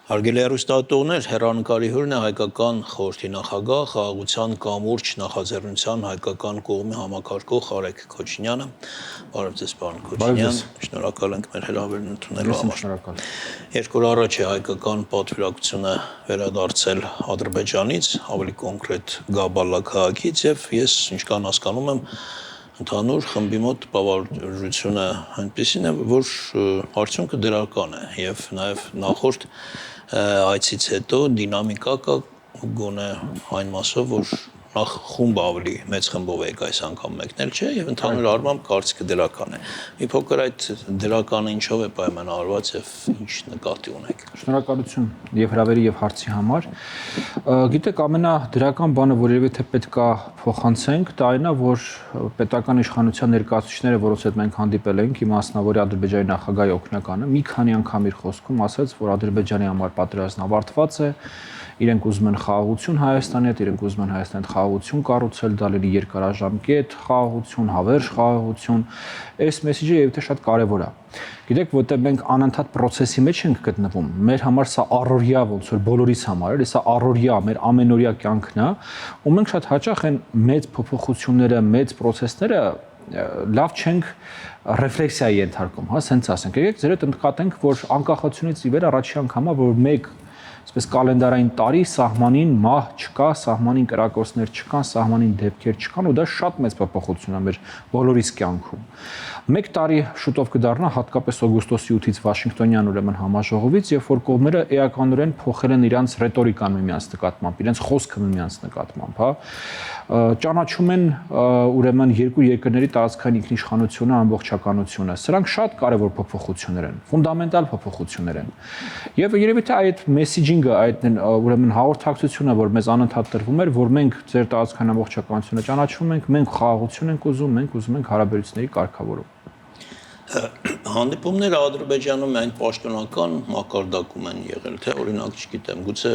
Հարգելի հեռուստատողներ, հեռանկարի հյուրն է հայկական խորհրդի նախագահ, խաղաղության կամուրջ նախաձեռնության հայկական կողմի համակարգող Արեգ Քոչինյանը։ Բարև ձեզ, պարոն Քոչինյան, շնորհակալ ենք մեր հրավերն ընդունելու համար։ Երկու օր առաջ է հայկական պատվիրակությունը վերադարձել Ադրբեջանից, ավելի կոնկրետ Գաբալա քաղաքից, եւ ես ինչքան հասկանում եմ, ընդհանուր խմբի մոտ բավարարությունը այնպեսին է, որ արդյունքը դրական է եւ նաեւ նախորդ այցից հետո դինամիկա կա գոնե այն մասով, որ նախ խումբ ավելի մեծ խմբով եք այս անգամ մեկնել չէ եւ ընդհանուր առմամբ կարծիքը դրական է։ Մի փոքր այդ դրականը ինչով է պայմանավորված եւ ինչ նկատի ունեք։ Շնորհակալություն եւ հրավերի եւ հարցի համար։ Գիտեք, ամենադրական բանը, որ երևի թե պետք է փոխանցենք, դա այն է, որ պետական իշխանության ներկայացուցիչները, որոնց հետ մենք հանդիպել ենք, իմաստնավորի Ադրբեջանի նախագահի օգնականը, մի քանի անգամ իր խոսքում ասաց, որ Ադրբեջանի համար պատերազմն ավարտված է, իրենք ուզում են խաղաղություն Հայաստանի հետ, իրենք ուզում են Հայաստանի հետ խաղաղություն կառուցել, դա լինի երկարաժամկետ խաղաղություն, հավերժ խաղաղություն։ Այս մեսեջը երևի թե շատ կարևոր է։ Գիտեք, որտեղ մենք անընդհատ process-ի մեջ ենք գտնվում, մեր համար սա առօրյա ոնց որ բոլորիս համար է, սա առօրյա մեր ամենօրյա կյանքն է, ու մենք շատ հաճախ են մեծ փոփոխությունները, մեծ process-ները լավ չենք ռեֆլեքսիայի ենթարկում, հա, սենց ասենք։ Եկեք ձեր հետ ընդգատենք, որ անկախությունից ի վեր առաջի անգամ է, որ մեկ այսպես կալենդարային տարի սահմանին մահ չկա, սահմանին կրակոցներ չկան, սահմանին դեպքեր չկան, ու դա շատ մեծ փոփոխություն է մեր բոլորիս կյանքում։ Մեկ տարի շուտով կդառնա հատկապես օգոստոսի 8-ից Վաշինգտոնյան ուրեմն համաժողովից, երբ որ կողմերը էականորեն փոխել են իրենց ռետորիկան միմյանց նկատմամբ, իրենց խոսքը միմյանց նկատմամբ, հա։ Ճանաչում են ուրեմն երկու երկրների տարածքային ինքնիշխանությունը, ամբողջականությունը։ Սրանք շատ կարևոր փոփոխություններ են, ֆունդամենտալ փոփոխություններ են։ Եվ երևի թե այդ մեսեջինգը, այդ ուրեմն հաղորդակցությունը, որ մեզ անընդհատ տրվում էր, որ մենք ձեր տարածքային ամբողջականությունը ճանաչում ենք, մենք խաղաղություն ենք ուզում, մենք ուզում ենք հարաբերությունների կարգավորում։ Հանդիպումները Ադրբեջանում այն պաշտոնական մակարդակում են եղել, թե օրինակ, չգիտեմ, գուցե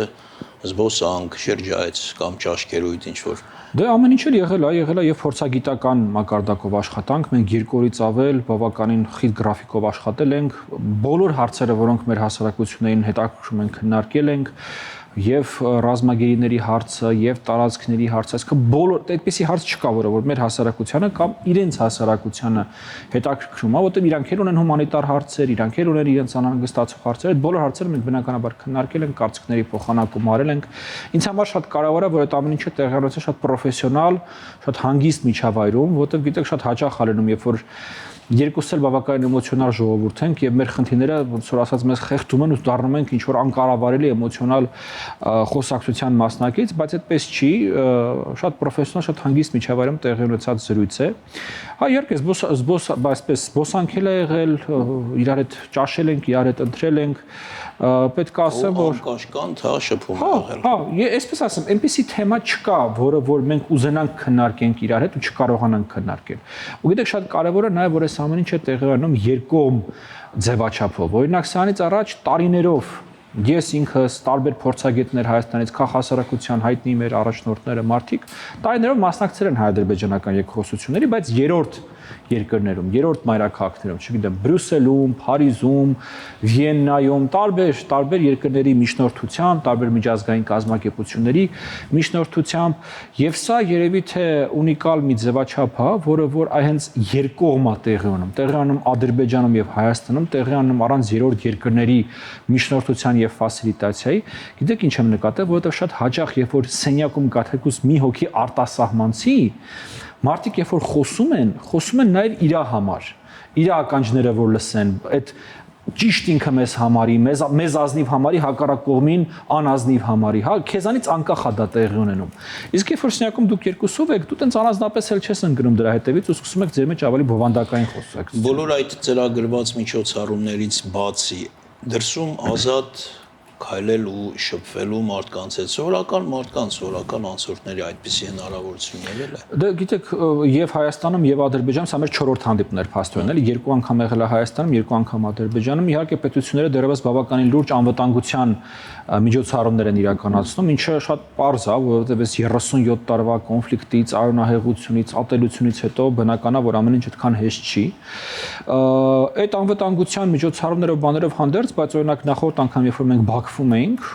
զբոսանք, շրջայց կամ ճաշկերույթ ինչ որ։ Դե ամեն ինչ էլ եղել է եւ փորձագիտական մակարդակով աշխատանք, մենք 2 օրից ավել բավականին խիտ գրաֆիկով աշխատել ենք, բոլոր հարցերը, որոնք մեր հասարակություններին հետաքրքրում են, քննարկել ենք, եւ ռազմագերիների հարցը, եւ տարածքների հարցը, այսինքն բոլոր այդպիսի հարց չկա, որ մեր հասարակությանը կամ իրենց հասարակությանը հետաքրքրում է, որտեղ իրանք էլ ունեն հումանիտար հարցեր, իրանք էլ ունեն իրենց անհանգստացող հարցեր, այդ բոլոր հարցերը մենք բնականաբար քննարկել ենք, կարծիքների փոխանակում արել ենք։ Ինձ համար շատ կարևոր է, որ այդ ամեն ինչը տեղի ունեցել շատ պրոֆեսիոնալ, շատ հանգիստ միջավայրում, որտեղ գիտեք շատ հաճախ ալնում, երբ որ երկուսս էլ բավականին էմոցիոնալ ժողովուրդ ենք եւ մեր խնդիրները ոնց որ ասած մեզ խեղդում են ու դառնում ենք ինչ որ անկառավարելի էմոցիոնալ խոսակցության մասնակից, բայց այդպես չի, շատ պրոֆեսիոնալ, շատ հանգիստ միջավայրում տեղի ունեցած զրույց է։ Հա, իհարկե, այսպես զբոսանքել է եղել, իրար հետ ճաշել ենք, իրար հետ ընթրել ենք, պետք է ասեմ, որ կաշկանդ, հա, շփում է եղել։ Հա, այսպես ասեմ, այնպիսի թեմա չկա, որ մենք ուզենանք քննարկենք իրար հետ ու չկարողանանք քննարկել։ Ու գիտեք, շատ կարևոր է նաև, որ այս ամեն ինչը տեղի ունենում երկկողմ ձևաչափով։ Օրինակ, սրանից առաջ տարիներով ես ինքս տարբեր փորձագետներ Հայաստանից, քաղաքասարակության հայտնի մեր առաջնորդները, մարդիկ տարիներով մասնակցել են հայ-ադրբեջանական երկխոսությունների, բայց երրորդ երկրներում, երրորդ մայրաքաղաքներում, չգիտեմ, Բրյուսելում, Փարիզում, Վիեննայում, տարբեր երկրների միջնորդությամբ, տարբեր միջազգային կազմակերպությունների միջնորդությամբ, եւ սա երևի թե ունիկալ մի ձևաչափ է, որ հենց երկկողմա տեղի ունում Ադրբեջանում եւ Հայաստանում, տեղի ունում առանց երրորդ երկրների միջնորդության եւ ֆասիլիտացիայի։ Գիտեք ինչ եմ նկատել, որովհետեւ շատ հաճախ երբ որ սենյակում կա թեկուզ մի հոգի արտասահմանցի, մարդիկ երբ որ խոսում են նաեւ իր համար, իր ականջները որ լսեն, այդ ճիշտ ինքը մեզ համարի, մեզ ազնիվ համարի, հակառակ կողմին անազնիվ համարի, հա, քեզանից անկախ է դա տեղի ունենում։ Իսկ երբ որ սենյակում դուք երկուսով եք, դու տենց անազնապես էլ չես ընկնում դրա հետևից ու սկսում եք ձեր մեջ ավելի բովանդակային խոսել։ Բոլոր այդ ծրագրված միջոցառումներից բացի դրսում ազատ քայլել ու շփվելու մարդկանց հետ, սովորական անցորդների այդպիսի հնարավորություն եղել է։ Դե գիտեք, եւ Հայաստանում եւ Ադրբեջանում սա մեր 4-րդ հանդիպումն էր փաստորեն, էլի 2 անգամ եղել է Հայաստանում, 2 անգամ Ադրբեջանում։ Իհարկե պետությունները դեռևս բավականին լուրջ անվտանգության միջոցառումներ են իրականացնում, ինչը շատ պարզ է, որովհետեւ այս 37 տարվա կոնֆլիկտից, արյունահեղությունից, ատելությունից հետո բնական է, որ ամեն ինչ այդքան հեշտ չի։ Այդ անվտանգության միջոցառումներով բաներով հանդերձ, բայց օրինակ նախորդ անգամ երբ որ մենք Բաքվում էինք,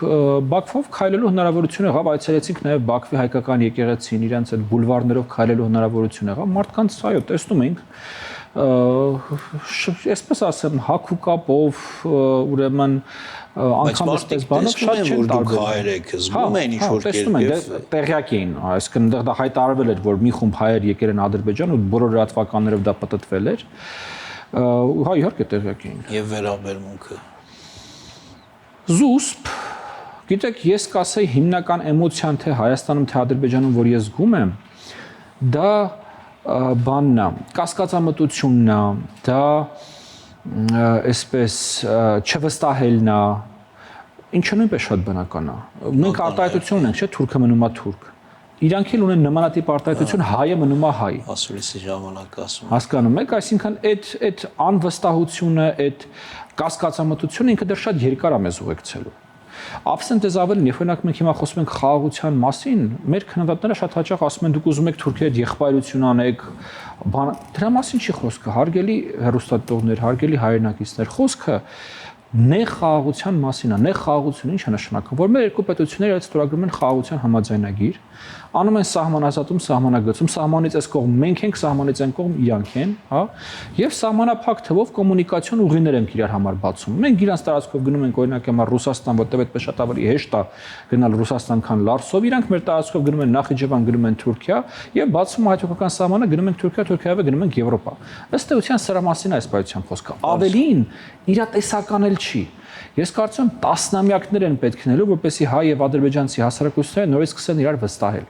Բաքվով քայլելու հնարավորություն եղավ, այցելեցինք նաև Բաքվի հայկական եկեղեցին, իրենց այդ բուլվարներով քայլելու հնարավորություն եղավ։ Մարդկանց այո, տեսնում էինք այսպես ասեմ, հակ ու կապով, ուրեմն անգամ այսպես բանով շատ չեն տարբեր։ Հայեր եք, զգում են ինչ-որ կերպ։ Տեղյակ էին, այսինքն դա հայտարարվել էր, որ մի խումբ հայեր եկել են Ադրբեջան ու բոլոր լրատվականներով դա պատտվել էր։ Հա, իհարկե տեղյակ էին։ Եվ վերաբերմունքը։ Զուսպ, գիտեք, ես կասեի հիմնական էմոցիան թե Հայաստանում, թե Ադրբեջանում, որ ես զգում եմ, դա բանն է, կասկածամտությունն է, դա այսպես չվստահելն է, ինչը նույնպես շատ բնական է։ Մենք արտահայտություն ունենք, չէ՞, թուրքը մնում է թուրք։ Իրանք էլ ունեն նմանատիպ արտահայտություն, հայը մնում է հայ։ Ասուլիսի ժամանակ ասում։ Հասկանում եք, այսինքն այդ անվստահությունը, այդ կասկածամտությունը ինքը դեռ շատ երկար է մեզ ուղեկցելու։ Absent is ավելին, երբ օրինակ մենք հիմա խոսում ենք խաղաղության մասին, մեր քննադատները շատ հաճախ ասում են դուք ուզում եք Թուրքիայի հետ եղբայրություն անեք, դրա մասին չի խոսքը, հարգելի հեռուստատողներ, հարգելի հայրենակիցներ, խոսքը նեղ խաղաղության մասին է, նեղ խաղաղությունը ինչ է նշանակում, որ մեր երկու պետությունները այդ ստորագրում են խաղաղության համաձայնագիր, անում են սահմանազատում, սահմանագծում, սահմանից այս կողմ մենք ենք, սահմանից այն կողմ իրանք են, հա, եւ սահմանափակ թվով կոմունիկացիոն ուղիներ ենք իրար համար բացում։ Մենք իրանց տարածքով գնում ենք օրինակ հիմա Ռուսաստան, որտեղ այդպես շատ ավելի հեշտ է գնալ Ռուսաստան, քան Լարսով, իրանք մեր տարածքով գնում են Նախիջևան, գնում են Թուրքիա եւ բացում հայկական սահմանը գնում ենք Թուրքիա, Թուրքիայով գնում ենք Եվրոպա։ Ըստ էության սրա մասին է այս պայության խոսքը։ Ավելին իրատեսական էլ չի։ Ես կարծում եմ տասնամյակներ են պետք լինելու, որպեսզի հայ եւ ադրբեջանցի հասարակությունները նորից սկսեն իրար վստահել։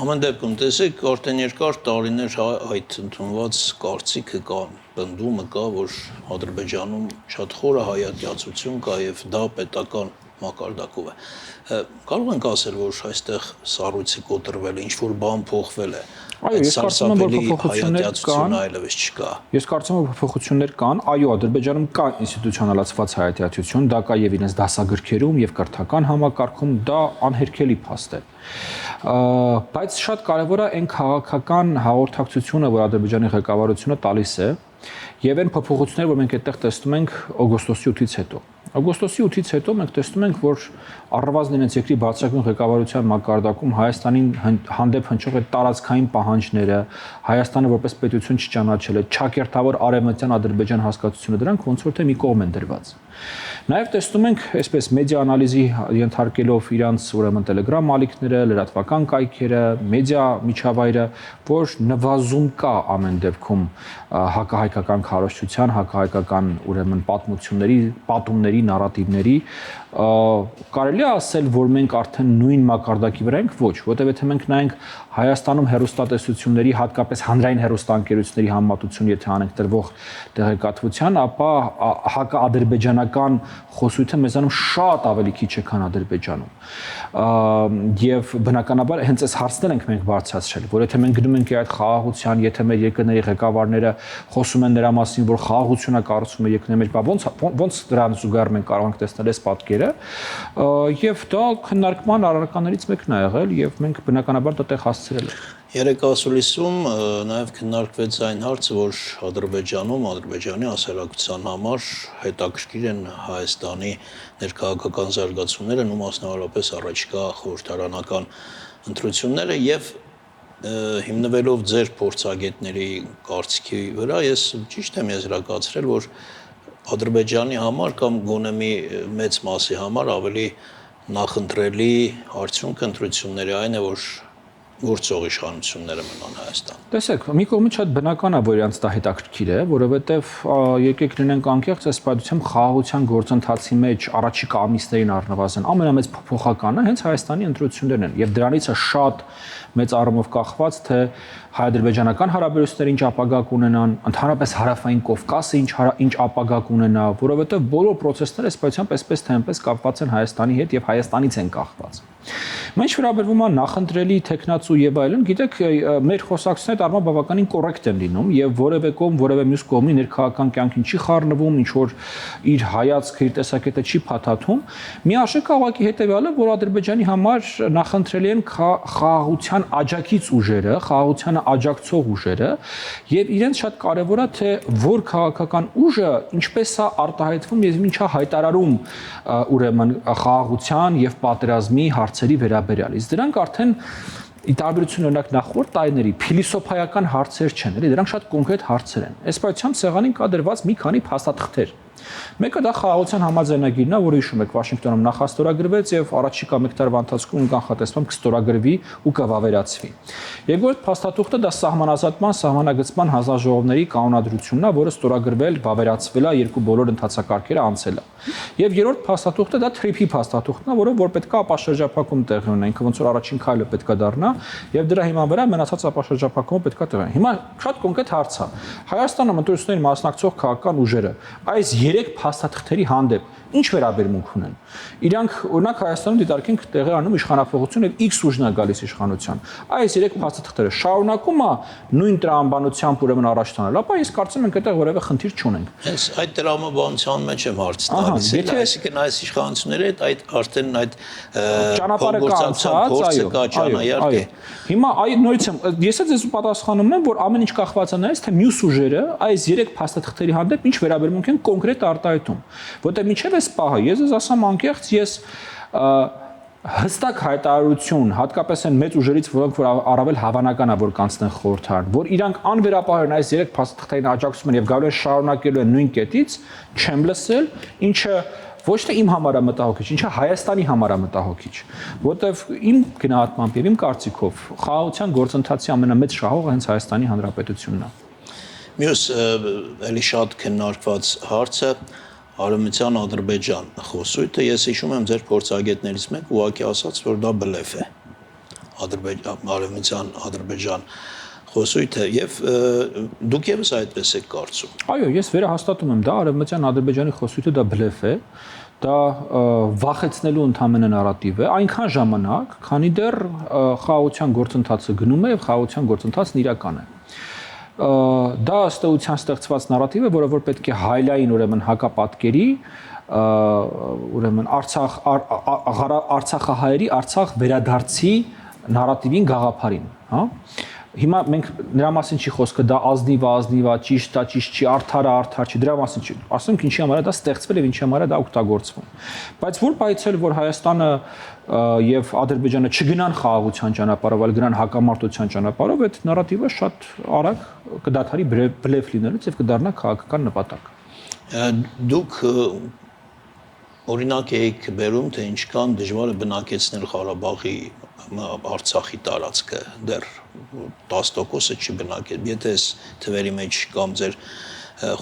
Ամեն դեպքում տեսեք, արդեն երկար տարիներ այդ ընդունված կարծիքը կա, բնդումը կա, որ Ադրբեջանում շատ խորը հայատյացություն կա եւ դա պետական մակարդակով է։ Կարող ենք ասել, որ այստեղ սառույցը կոտրվել է, ինչ որ բան փոխվել է։ Այո, ես կարծում եմ, որ փոփոխություններ կան, այլևս չկա։ Ես կարծում եմ, որ փոփոխություններ կան, այո, Ադրբեջանում կա ինստիտուցիոնալացված հայատյացություն, դա կա եւ իրենց դասագրքերում եւ կրթական համակարգում, դա անհերքելի փաստ է։ Բայց շատ կարևոր է այն քաղաքական հաղորդակցությունը, որ Ադրբեջանի ղեկավարությունը տալիս է, եւ այն փոփոխությունները, որ մենք այդտեղ տեսնում ենք օգոստոսի 8-ից հետո։ Օգոստոսի 8-ից հետո մենք տեսնում ենք, որ առնվազն իրենց երկրի բարձրագույն ղեկավարության մակարդակում Հայաստանին հանդեպ հնչող այդ տարածքային պահանջները, Հայաստանը որպես պետություն չճանաչելը, չակերտավոր արևմտյան Ադրբեջան հասկացությունը, դրանք ոնց որ թե մի կողմ են դրված։ Նաև տեսնում ենք, այսպես մեդիա անալիզի ենթարկելով իրանց ուրեմն Telegram ալիքները, լրատվական կայքերը, մեդիա միջավայրը, որ նվազում կա ամեն դեպքում հակահայկական քարոզչության, հակահայկական ուրեմն պատումների, նարատիվների, կարելի է ասել, որ մենք արդեն նույն մակարդակի վրա ենք, ոչ, որտեղ եթե մենք նայենք Հայաստանում հեռուստատեսությունների, հատկապես հանրային հեռուստաընկերությունների համեմատություն, եթե անենք տրվող տեղեկատվության, ապա հակաադրբեջանական խոսույթը մեզանում շատ ավելի քիչ է, քան Ադրբեջանում։ Եվ բնականաբար հենց այս հարցներ ենք մենք բարձրացրել, որ եթե մենք գնում ենք այդ խաղաղության, եթե մեր երկրների ղեկավարները խոսում են նրա մասին, որ խաղաղությունը կառուցվում է երկրների մեջ, ոնց դրան զուգահեռ մենք կարող ենք տեսնել այս պատկերը, եւ դա քննարկման առարկաներից մեկն է եղել եւ մենք բնականաբար դա տեղ հասցրել ենք։ Երեք ասուլիսում նաև քննարկվեց այն հարցը, որ Ադրբեջանում, Ադրբեջանի հասարակության համար հետաքրքիր են Հայաստանի ներքաղաքական զարգացումներն ու մասնավորապես առաջիկա խորհրդարանական ընտրությունները եւ հիմնվելով ձեր փորձագետների կարծիքի վրա, ես ճիշտ եմ եզրակացրել, որ Ադրբեջանի համար կամ գոնե մի մեծ մասի համար ավելի նախընտրելի արդյունքը ընտրությունների այն է, որ գործող իշխանությունները մնան Հայաստան։ Տեսեք, մի կողմից շատ բնական է, որ իրանց դա հետաքրքիր է, որովհետև եկեք լինենք անկեղծ, այս պատմության խաղաղության գործընթացի մեջ առաջիկա ամիսներին առնվազն ամենամեծ փոփոխականը հենց Հայաստանի ընտրություններն են, եւ դրանից է շատ մեծ առումով կախված, թե հայ-ադրբեջանական հարաբերությունները ինչ ապագա կունենան, ընդհանրապես հարավային Կովկասը ինչ ապագա կունենա, որովհետև բոլոր process-ները այս պատմությամբ այսպես թե այնպես կապված են Հայաստանի հետ եւ Հայաստանից են կախված։ Ինչ վերաբերվում է նախընտրելի տեխնացու ու եւ այլն, գիտեք, մեր խոսակցությունները այդ առումով բավականին կոռեկտ են լինում եւ որևէ կողմ, որևէ մյուս կողմի ներքաղաքական կյանքին չի խառնվում, ինչ որ իր հայացքը, իր տեսակետը չի փաթաթում։ Միաշեկ քաղաքի հետեւյալը, որ Ադրբեջանի համար նախընտրելի են խաղաղության աջակից ուժերը, խաղաղությանը աջակցող ուժերը, եւ իրենց շատ կարեւոր է թե որ քաղաքական ուժը ինչպես է արտահայտվում եւ ինչա հայտարարում ուրեմն խաղաղության եւ պատերազմի հարցերի վերաբերյալ։ Իսկ դրանք արդեն ի տարբերություն օրինակ նախորդ տարիների փիլիսոփայական հարցեր չեն, էլի դրանք շատ կոնկրետ հարցեր են։ Այս պայմաններում սեղանին կա դրված մի քանի փաստաթղթեր։ Մեկը դա խաղաղության համաձայնագիրն է, որը հիշում եք Վաշինգտոնում նախաստորագրվեց եւ առաջիկա մեկ տարվա ընթացքում կանխատեսվում կստորագրվի ու կվավերացվի։ Երկրորդ փաստաթուղթը դա սահմանազատման, սահմանագծման հանձնաժողովների կանոնադրությունն է, որը ստորագրվել, վավերացվել է, երկու բոլոր ընթացակարգերը անցել է։ Եվ երրորդ փաստաթուղթը դա TRIP-ի փաստաթուղթն է, որը որ պետք է ապաշրջափակում տեղի ունենա, ինքը ոնց որ առաջին քայլը պետք է դառնա եւ դրա հիման վրա մնացած ապաշրջափակումը պետք է տեղի ունենա։ Հիմա շատ կոնկրետ հարց է։ Հայաստանը մտորություններին մասնակցող քաղաքական ուժերը այս 3 փաստաթղթերի հանդեպ ինչ վերաբերմունք ունեն։ Իրանք օրինակ Հայաստանում դիտարկենք տեղի անում իշխանապողություն եւ X ուժն է գալիս իշխանության։ Այս 3 փաստաթղթերը շարունակում է նույն տրամաբանությամբ ուրեմն առաջ տանել, ապա ես կարծում եմ այդտեղ որևէ խնդիր չունենք։ Հենց այդ տրամաբանության մեջ եմ հարց տալիս, այսինքն այս իշխանությունների հետ այդ արդեն այդ ճանապարհը կա, այո։ Հիմա այդ նորից ես ձեզ պատասխանում եմ, որ ամեն ինչ կախված է նայած թե մյուս ուժերը այս 3 փաստաթղթերի հանդեպ ինչ վերաբերմունք են կոնկրետ արտահայտում, որտեղ միջև այս պահը ես ձեզ ասամ անկեղծ, ես հստակ հայտարարություն, հատկապես այն մեծ ուժերից, որոնք որ առավել հավանական է, որ կանցնեն խորհրդարան, որ իրանք անվերապահորեն այս 3 փաստաթղթերին աջակցում են եւ գալու են շարունակելու են նույն կետից, չեմ լսել, ինչը ոչ թե իմ համար է մտահոգիչ, ինչը Հայաստանի համար է մտահոգիչ, որտեվ իմ գնահատմամբ եւ իմ կարծիքով խաղաղության գործընթացի ամենամեծ շահողը հենց Հայաստանի Հանրապետությունն է։ Մյուս էլի շատ քննարկված հարցը Արևմտյան Ադրբեջան խոսույթը, ես հիշում եմ ձեր փորձագետներից մեկ ուղղակի ասաց, որ դա բլեֆ է։ Արևմտյան Ադրբեջան խոսույթը եւ դուք եւս այդպես եք կարծում։ Այո, ես վերահաստատում եմ դա, Արևմտյան Ադրբեջանի խոսույթը դա բլեֆ է, դա վախեցնելու ընդհանրապես նարատիվ է, այնքան ժամանակ, քանի դեռ խաղաղության գործընթացը գնում է եւ խաղաղության գործընթացն իրական է։ Դա ըստ էության ստեղծված նարատիվ է, որը որ պետք է հայլային ուրեմն հակապատկերի, ուրեմն Արցախահայերի Արցախ վերադարձի նարատիվին գաղափարին, հա։ Հիմա մենք նրա մասին չի խոսքը, դա ազնիվ է, ճիշտ է, ճիշտ չի, արդար չի, դրա մասին չի։ Ասում ենք ինչի համար է դա ստեղծվել եւ ինչի համար է դա օգտագործվում։ Բայց որ բայցել որ Հայաստանը եւ Ադրբեջանը չգնան խաղաղության ճանապարհով, այլ գնան հակամարտության ճանապարհով, այդ նարատիվը շատ արագ կդադարի բլեֆ լինելուց եւ կդառնա քաղաքական նպատակ։ Դուք օրինակ եք բերում, թե ինչքան դժվար է բնակեցնել Ղարաբաղի Արցախի տարածքը, դեռ 10%-ը չի բնակել։ Եթե այս թվերի մեջ կամ ձեր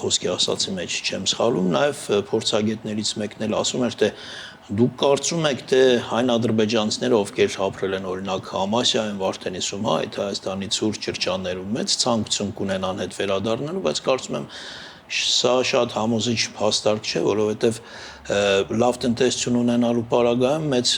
խոսքի ասացի մեջ չեմ սխալվում, նաև փորձագետներից մեկն էլ ասում էր, թե դուք կարծում եք, թե այն ադրբեջանցիները, ովքեր ապրել են օրինակ Համասիայում, Վարդենիսում, այդ Հայաստանի ցուրտ շրջաններում մեծ ցանկություն կունենան հետ վերադառնալու, բայց կարծում եմ սա շատ համոզիչ փաստարկ չէ, որովհետև լավ տնտեսություն ունենալու պարագայում, մեծ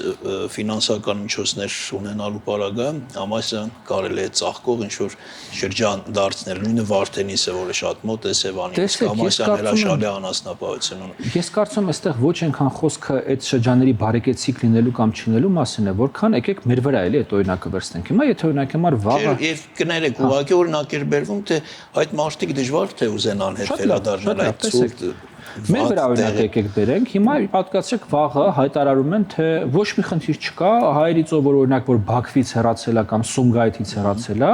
ֆինանսական միջոցներ ունենալու պարագայում Համասյան կարելի է ծաղկող ինչ-որ շրջան դարձնել, նույնը Վարդենիսը, որը շատ մոտ է Սևանին, Համասյան հրաշալի անասնապահություն ունի։ Ես կարծում եմ, այստեղ ոչ այնքան խոսքը այդ շրջանների բարեկեցիկ լինելու կամ չլինելու մասին է, որքան եկեք մեր վրա էլի այդ օրինակը վերցնենք։ Հիմա եթե օրինակ համար վաղը եւ կներեք, ուղղակի օրինակ էր բերվում, թե այդ մարդիկ դժվար թե ուզենան հետ վերադառնալ այդ ցուրտ Մեր վրա օրինակ եկեք բերենք, հիմա պատկացրեք վաղը հայտարարում են, թե ոչ մի խնդիր չկա, հայերից ով որ օրինակ որ Բաքվից հեռացել է կամ Սումգայիթից հեռացել է,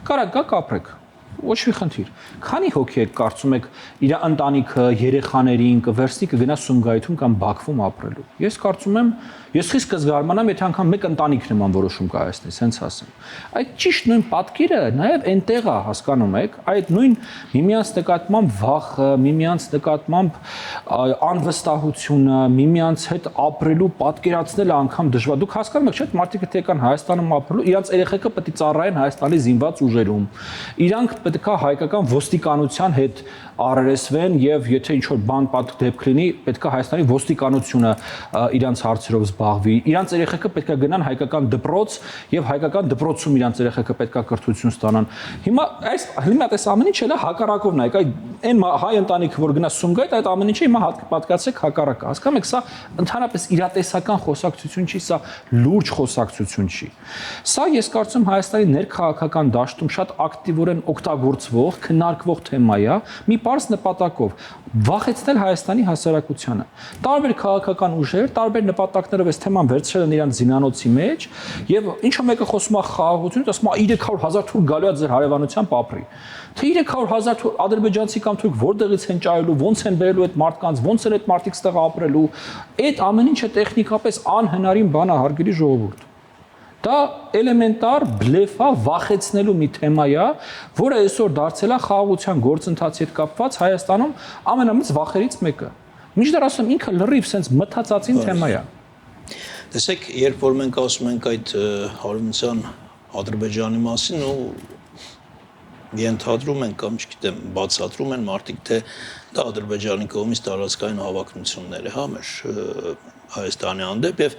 կարա գա կապրեք։ Ոչ մի խնդիր։ Քանի հոգի եք կարծում եք իր ընտանիքը, երեխաներին կվերցնի կգնա Սումգայիթում կամ Բաքվում ապրելու։ Ես կարծում եմ, ես խիստ կզգարմանամ, եթե անգամ մեկ ընտանիք նման որոշում կայացնի, սենց ասեմ։ Այդ ճիշտ նույն պատկերը նաև այնտեղ է, հասկանում եք, այդ նույն միմյանց նկատմամբ վախը, միմյանց նկատմամբ անվստահությունը, միմյանց հետ ապրելու պատկերացնելը անգամ դժվար։ Դուք հասկանում եք, չէ՞, մարդիկ թե եկան Հայաստանում ապրելու, իրանց երեխեքը պետք է ծառայեն Հայաստանի զինված ուժերում։ Իրանք պետք է հայկական ոստիկանության հետ առերեսվեն եւ եթե ինչ որ բան դեպք լինի, պետք է Հայաստանի ոստիկանությունը իրանց հարցերով զբաղվի։ Իրանց երեխեքը պետք է գնան հայկական դպրոց եւ հայկական դպրոցում իրանց երեխեքը պետք է կրթություն ստանան։ Հիմա այս հիմա այս ամեն ինչը հակառակով նայեք, այն հայ ընտանիքը որ գնա Սումգայիթ, այդ ամեն ինչը հիմա պատկացեք հակառակը։ Հասկանում եք, սա ընդհանրապես իրատեսական խոսակցություն չի, սա լուրջ խոսակցություն չի։ Սա ես կարծում Հայաստանի ներքաղաքական դաշտում շատ ակտիվորեն օգտագործվող, քննարկվող թեմա է, մի պարզ նպատակով վախեցնել Հայաստանի հասարակությանը։ Տարբեր քաղաքական ուժեր, տարբեր նպատակներով այս թեման վերցրել են իրենց զինանոցի մեջ եւ ինչը մեկը խոսում է խաղաղությունից, ասում է 300,000 թուրք գալու է ձեր հարևանությամբ ապրի։ Թե 300,000 թուրք ադրբեջանցի կամ թուրք որտեղից են ճայելու, ոնց են բերելու այդ մարդկանց, ոնց են այդ մարդիկ ստեղ ապրելու, այդ ամեն ինչը տեխնիկապես անհնարին բան է, հարգելի ժողովուրդ։ Դա էլեմենտար բլեֆա վախեցնելու մի թեմա է, որը այսօր դարձել է խաղաղության գործընթացի հետ կապված Հայաստանում ամենամեծ վախերից մեկը։ Մինչդեռ ասում ինքը լրիվ sense մթացածին թեմա է։ Տեսեք, երբ որ մենք ասում ենք այդ հարությունության Ադրբեջանի մասին, ու ենթադրում են կամ չգիտեմ, բացատրում են մարդիկ, թե դա Ադրբեջանի կողմից տարածքային հավակնություններ է, հա, մեր Հայաստանի հանդեպ եւ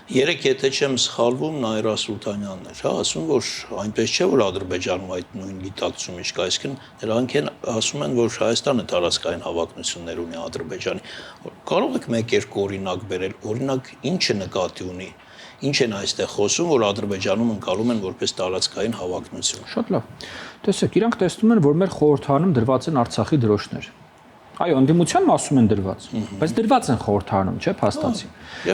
երեք եթե չեմ սխալվում Նաիրա Սուլտանյանն էր, հա, ասում որ այնպես չէ որ Ադրբեջանում այդ նույն գիտակցումը չկա, այսինքն նրանք են ասում են որ Հայաստանը տարածքային հավակնություններ ունի Ադրբեջանի։ Կարող եք մեկ-երկու օրինակ բերել, օրինակ ինչը նկատի ունի, ինչ են այստեղ խոսում, որ Ադրբեջանում ընկալում են որպես տարածքային հավակնություն։ Շատ լավ։ Տեսեք, իրանք տեսնում են, որ մեր խորհրդարանում դրված են Արցախի դրոշներ։ Այո, ընդդիմության մասում են դրված, բայց դրված են խորհրդարանում, չէ՞, փաստացի։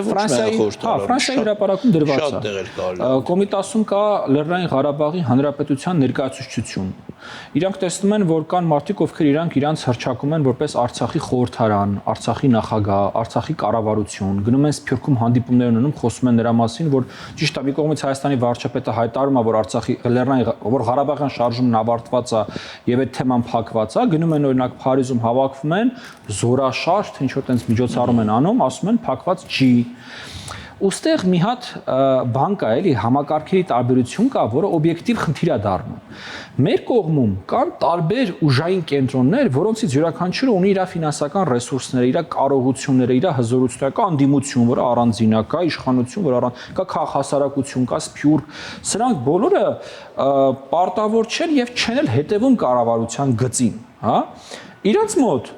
Ֆրանսիայի հրապարակում դրված է։ Կոմիտասում կա Լեռնային Ղարաբաղի Հանրապետության ներկայացուցչություն։ Իրանք տեսնում են, որ կան մարդիկ, ովքեր իրանց հռչակում են որպես Արցախի խորհրդարան, Արցախի նախագահ, Արցախի կառավարություն, գնում են Սփյուռքում հանդիպումներ ունենում, խոսում են նրա մասին, որ ճիշտ է, մի կողմից Հայաստանի վարչապետը հայտարարում է, որ Արցախի որ Ղարաբաղյան շարժումն ավարտված է եւ այդ թեման փակված է, գնում են օրինակ Փարիզում հավաքվում են, զորաշարժ, թե ինչ որ տենց միջոցառում են անում, ասում են փակված չի։ Ոստեղ մի հատ բան կա, էլի համակարգերի տարբերություն կա, որը օբյեկտիվ խնդիր է դառնում։ Մեր կողմում կան տարբեր ուժային կենտրոններ, որոնցից յուրաքանչյուրը ունի իր ֆինանսական ռեսուրսները, իր կարողությունները, իր հզորությունները, կա անդիմություն, որը առանձին է, կա իշխանություն, որը կա քաղաքահասարակություն, կա Սփյուռք։ Սրանք բոլորը պարտավոր չեն եւ չեն էլ հետևում կառավարության գծին, հա։ Իրանց մոտ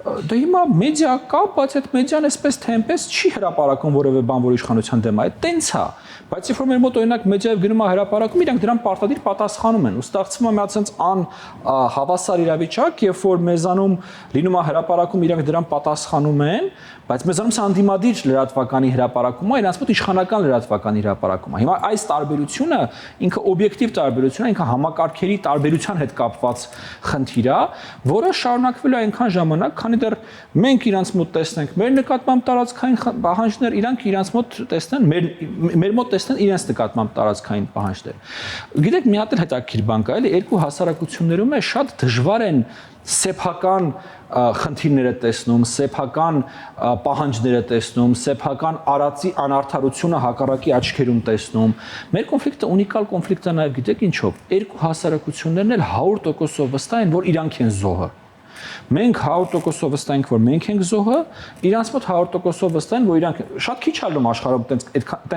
դա հիմա մեդիա կա, բայց այդ մեդիան այսպես թե այնպես չի հրապարակում որևէ բան, որ իշխանության դեմ է, այդ տենց է։ Բայց երբ որ մեր մոտ օրինակ մեդիայով գնում է հրապարակում, իրանք դրան պարտադիր պատասխանում են, ու ստացվում է մի հատ sense անհավասար իրավիճակ, երբ որ մեզանում լինում է հրապարակում, իրանք դրան պատասխանում են, բայց մեզանում սա անդիմադիր լրատվականի հրապարակում է, իրանց մոտ իշխանական լրատվականի հրապարակում է։ Հիմա այս տարբերությունը ինքը օբյեկտիվ տարբերություն է, ինքը համակարգերի տարբերության հետ կապված խնդիր է, որը շարունակվելու է այնքան ժամանակ, քանի դեռ մենք իրանց մոտ տեսնենք մեր նկատմամբ տարածքային պահանջներ, իրանք իրանց մոտ տեսնեն մեր մոտ տեսնեն իրենց նկատմամբ տարածքային պահանջներ։ Գիտեք, մի հատ էլ հետաքրքիր բան կա, էլի երկու հասարակություններում է շատ դժվար են սեփական խնդիրները տեսնում, սեփական պահանջները տեսնում, սեփական արածի անարդարությունը հակառակի աչքերում տեսնում։ Մեր կոնֆլիկտը ունիկալ կոնֆլիկտ է նաև, գիտեք ինչով, երկու հասարակություններն էլ 100%-ով վստահ են, որ իրանք են զոհը։ Մենք 100%-ով վստահ ենք, որ մենք ենք զոհը, իրանց մոտ 100%-ով վստահ են, որ իրանք շատ քիչ ալում աշխարհում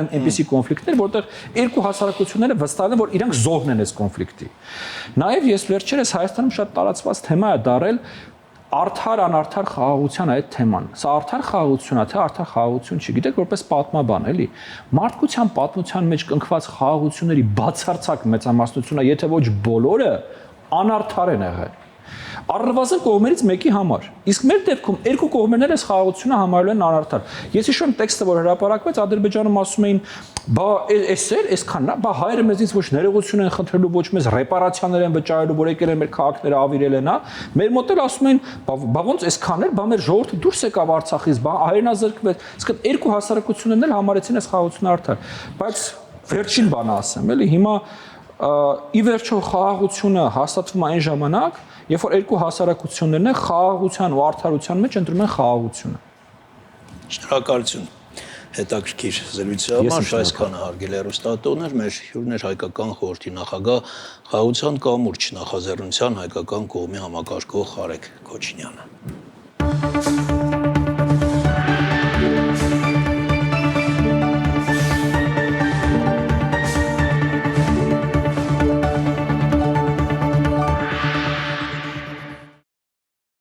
այնպիսի կոնֆլիկտներ, որտեղ երկու հասարակությունները վստահ են, որ իրանք զոհն են այս կոնֆլիկտի։ Նաև ես վերջերս Հայաստանում շատ տարածված թեմա է դարել արդար անարդար խաղաղության այդ թեման։ Սա արդար խաղաղություն է, թե արդար խաղաղություն չի։ Գիտեք, որպես պատմաբան, էլի, մարդկության պատմության մեջ կնքված խաղաղությունների բացարձակ մեծամասնությունը, եթե ոչ բոլորը, անարդար են եղել։ Առնվազն կողմերից մեկի համար։ Իսկ մեր դեպքում երկու կողմերն էլ այս խաղաղությունը համարել են անարդար։ Ես հիշում եմ տեքստը, որ հրապարակվեց, Ադրբեջանում ասում էին, բա այսքանն է, բա հայերը մեզից ոչ ներողություն են խնդրելու, ոչ մեզ ռեպարացիաներ են վճարելու, որ եկել են մեր քաղաքները ավիրել են, հա։ Մեր մոտ էլ ասում են, բա ոնց այսքան էր, բա մեր ժողովուրդը դուրս եկավ Արցախից, բա հայերն ազրկվեց։ Իսկ երկու հասարակություններն էլ համարեցին այս խաղաղությունը արդար։ Բայց վերջին բանը ասեմ, էլի հիմա ի վերջո խաղաղությունը հաստատվում է այն ժամանակ, երբ որ երկու հասարակություններն են խաղաղության ու արդարության մեջ ընտրում են խաղաղությունը։ Շնորհակալություն։ հետաքրքիր զրույցի համար, այսքանը հարգելի հեռուստատողներ, մեր հյուրն էր հայկական խորհրդի նախագահ Խաղաղության կամուրջ նախաձեռնության հայկական կողմի համակարգող Արեգ Քոչինյանը։